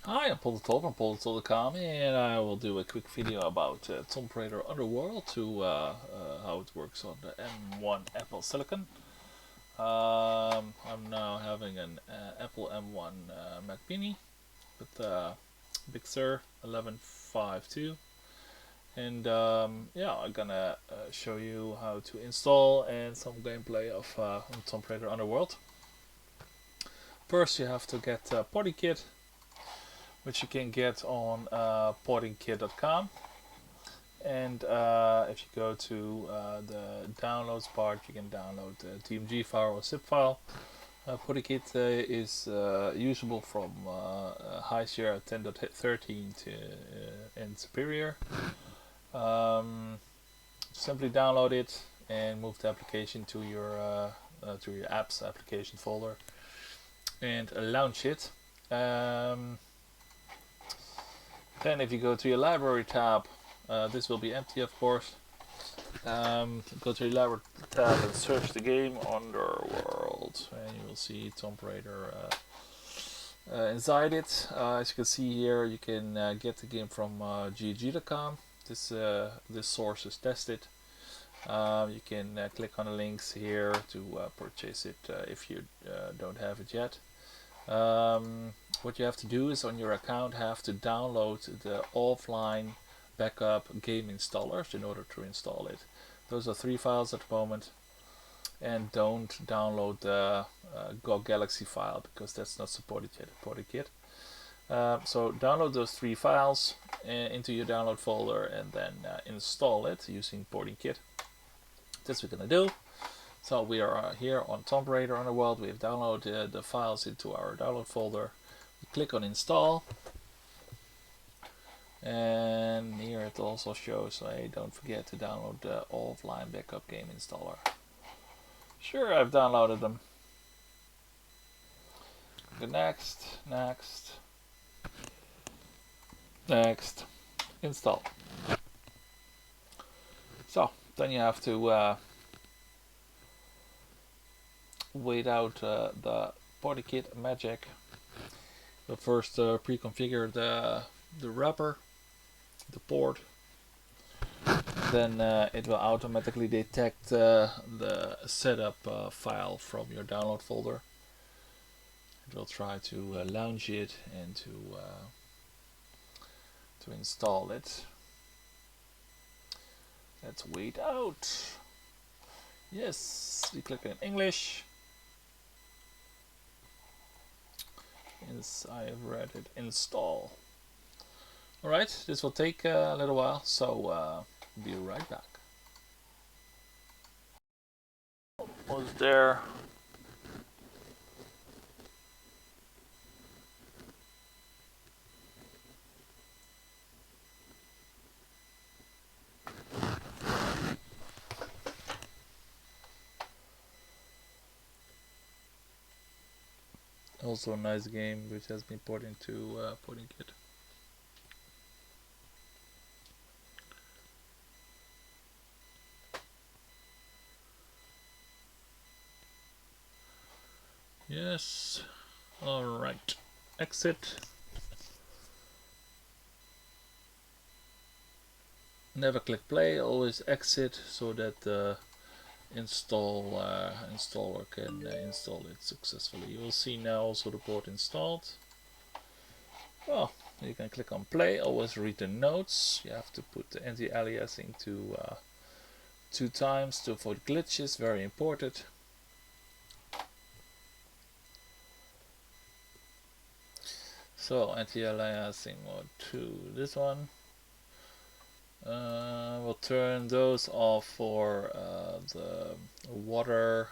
Hi, I'm Paul from Portingkit.com, and I will do a quick video about Tomb Raider Underworld to how it works on the M1 Apple Silicon. I'm now having an Apple M1 Mac Mini with Big Sur 1152, and yeah, I'm gonna show you how to install and some gameplay of Tomb Raider Underworld. First, you have to get Portingkit, which you can get on Portingkit.com. And if you go to the downloads part, you can download the DMG file or zip file. Portingkit is usable from High Sierra 10.13 to and superior. Simply download it and move the application to your apps application folder and launch it. Then if you go to your library tab, this will be empty of course. Go to your library tab and search the game Underworld, and you will see Tomb Raider inside it. As you can see here, you can get the game from GG.com. This source is tested. You can click on the links here to purchase it if you don't have it yet. What you have to do is on your account have to download the offline backup game installers in order to install it. Those are 3 files at the moment, and don't download the GOG Galaxy file because that's not supported yet at Portingkit. So download those 3 files into your download folder and then install it using Portingkit. That's what we're gonna do. So we are here on Tomb Raider Underworld. We have downloaded the files into our download folder. We click on install, and here it also shows, hey, don't forget to download the offline backup game installer. Sure, I've downloaded them. Go next, install. So then you have to wait out the Portingkit magic. We'll first pre-configure the wrapper, the port. Then it will automatically detect the setup file from your download folder. It will try to launch it and to install it. Let's wait out. Yes, we click in English. Yes, I have read it. Install. Alright, this will take a little while, so be right back. Was there? Also a nice game which has been ported into Portingkit. Yes. Alright. Exit. Never click play, always exit so that the installer can install it successfully. You will see now also the port installed. Well, you can click on play, always read the notes. You have to put the anti-aliasing to 2 times to avoid glitches, very important. So anti-aliasing mode 2, this one. We'll turn those off for the water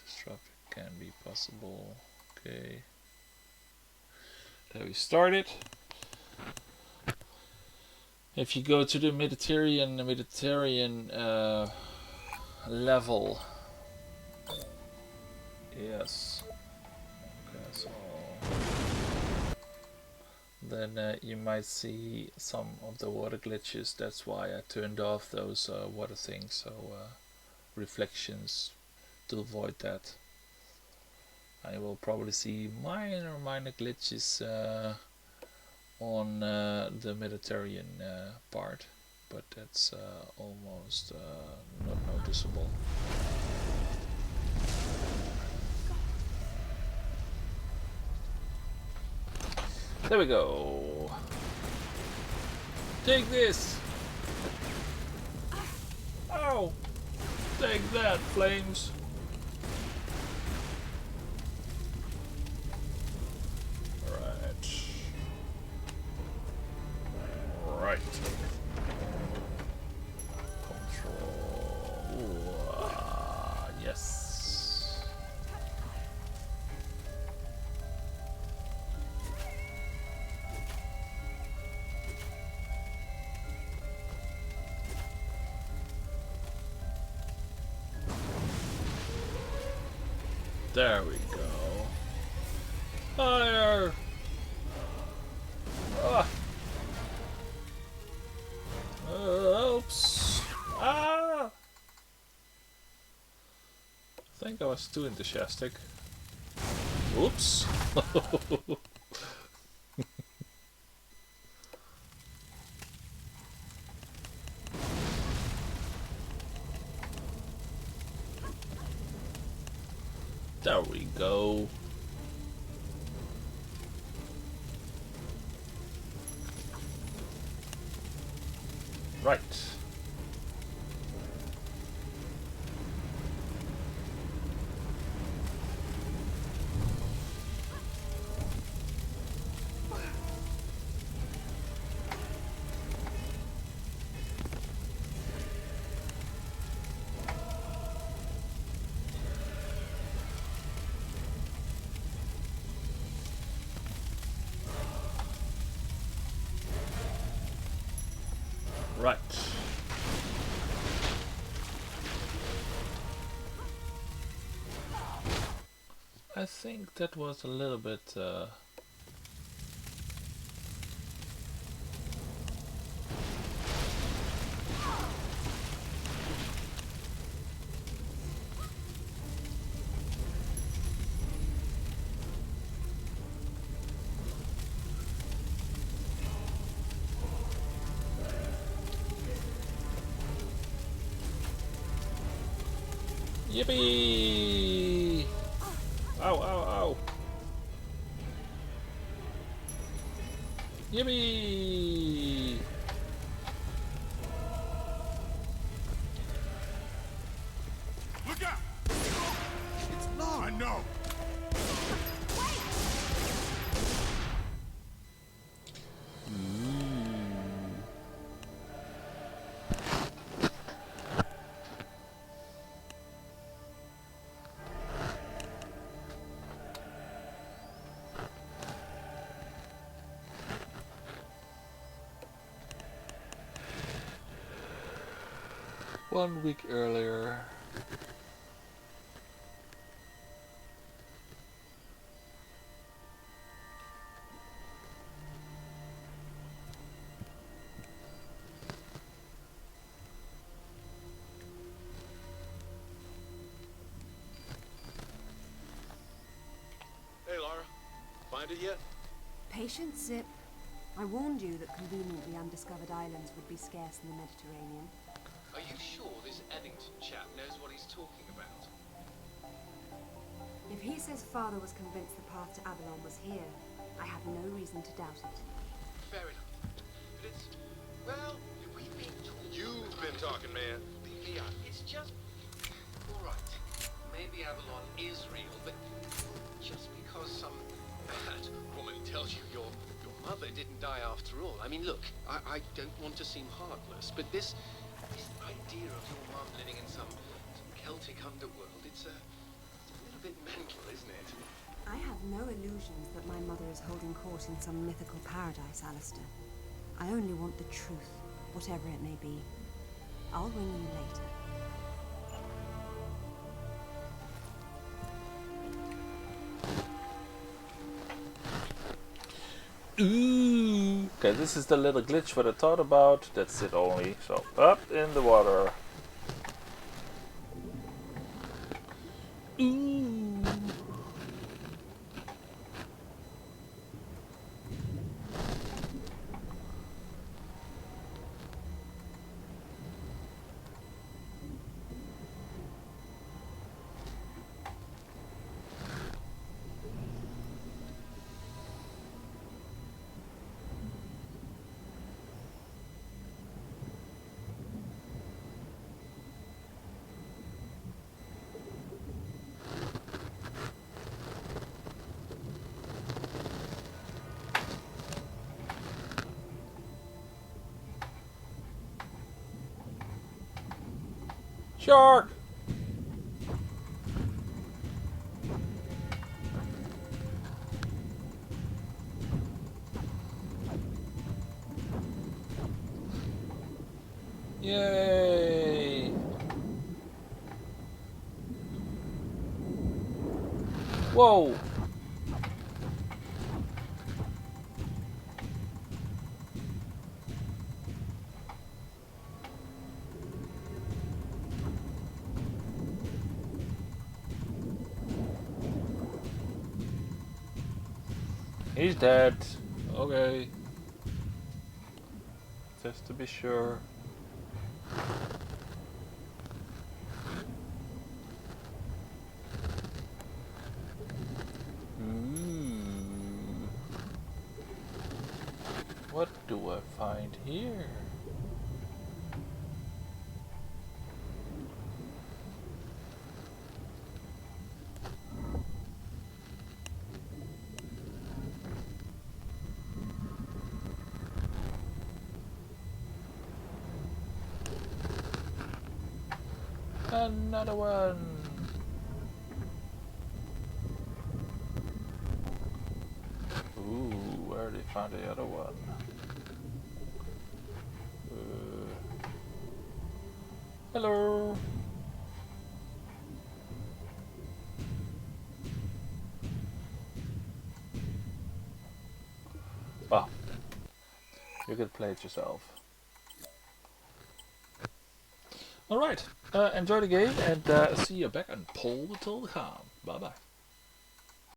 disruption can be possible. Okay, there we started. If you go to the Mediterranean level, yes. Okay, so then you might see some of the water glitches. That's why I turned off those water things, so reflections, to avoid that. I will probably see minor glitches on the Mediterranean part, but that's almost not noticeable. There we go. Take this! Ow! Take that, flames! Right. Control. Yes. There we go. Fire! Ah. Oops. Ah! I think I was too enthusiastic. Oops. There we go. Right. Right. I think that was a little bit yippee! Ow, ow, ow! Yippee! Look out! It's long. I know. One week earlier. Hey, Lara. Find it yet? Patience, Zip. I warned you that conveniently undiscovered islands would be scarce in the Mediterranean. Are you sure this Eddington chap knows what he's talking about? If he says father was convinced the path to Avalon was here, I have no reason to doubt it. Fair enough. But it's... well, we've been talking... You've been talking, man. Yeah, it's just... Alright, maybe Avalon is real, but just because some bad woman tells you your mother didn't die after all. I mean, look, I don't want to seem heartless, but this idea of your mum living in some Celtic underworld, it's a little bit mental, isn't it? I have no illusions that my mother is holding court in some mythical paradise, Alistair. I only want the truth, whatever it may be. I'll ring you later. Ooh. Okay, this is the little glitch what I thought about. That's it only. So up in the water. Ooh. Shark! Yay! Whoa! He's dead. Okay. Just to be sure. What do I find here? Another one. Ooh, where did they find the other one? Hello. Oh, you could play it yourself. Alright, enjoy the game and see you back on Portal.com. Bye bye.